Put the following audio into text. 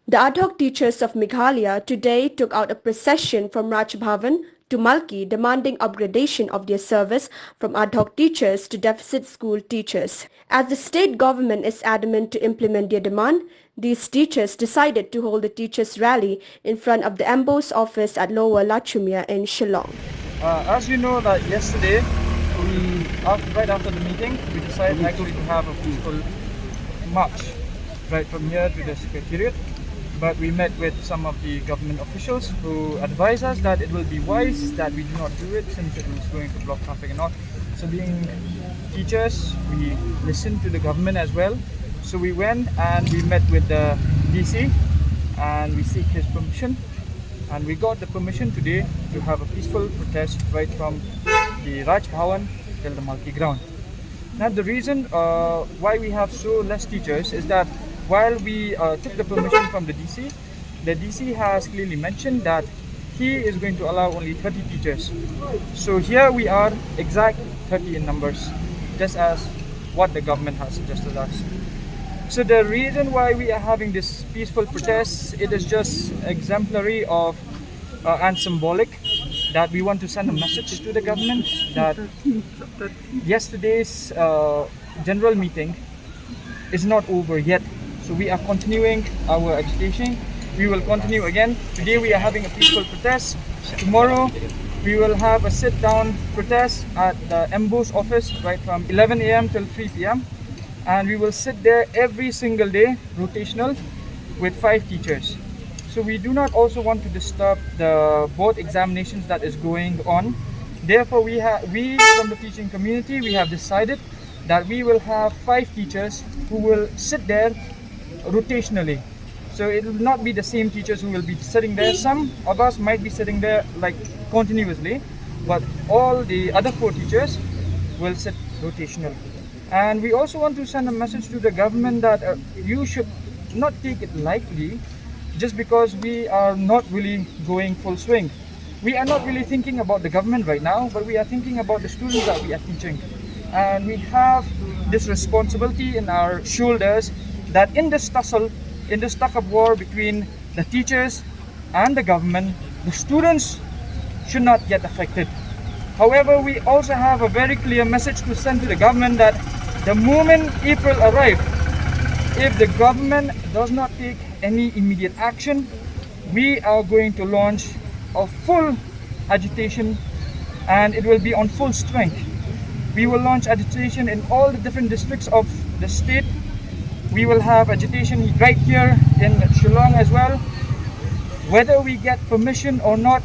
The ad hoc teachers of Meghalaya today took out a procession from Raj Bhavan to Malki demanding upgradation of their service from ad hoc teachers to deficit school teachers. As the state government is adamant to implement their demand, these teachers decided to hold a teachers' rally in front of the MBOSE office at Lower Lachumiere in Shillong. As you know that yesterday, right after the meeting, we decided actually to have a peaceful march right from here to the Secretariat. But we met with some of the government officials who advised us that it will be wise that we do not do it since it is going to block traffic and all. So being teachers, we listened to the government as well. So we went and we met with the DC and we seek his permission. And we got the permission today to have a peaceful protest right from the Raj Bhavan till the Malki ground. Now the reason why we have so less teachers is that while we took the permission from the DC has clearly mentioned that he is going to allow only 30 teachers. So here we are exact 30 in numbers, just as what the government has suggested us. So the reason why we are having this peaceful protest, it is just exemplary of and symbolic that we want to send a message to the government that yesterday's general meeting is not over yet. So we are continuing our agitation. We will continue again. Today we are having a peaceful protest. Tomorrow we will have a sit-down protest at the MBOSE office right from 11 a.m. till 3 p.m. And we will sit there every single day, rotational, with 5 teachers. So we do not also want to disturb the board examinations that is going on. Therefore, we from the teaching community, we have decided that we will have 5 teachers who will sit there rotationally. So it will not be the same teachers who will be sitting there. Some of us might be sitting there like continuously, but all the other 4 teachers will sit rotationally. And we also want to send a message to the government that you should not take it lightly just because we are not really going full swing. We are not really thinking about the government right now, but we are thinking about the students that we are teaching. And we have this responsibility in our shoulders that in this tussle, in this tug-of war between the teachers and the government, the students should not get affected. However, we also have a very clear message to send to the government that the moment April arrives, if the government does not take any immediate action, we are going to launch a full agitation and it will be on full strength. We will launch agitation in all the different districts of the state. We will have agitation right here in Shillong as well. Whether we get permission or not,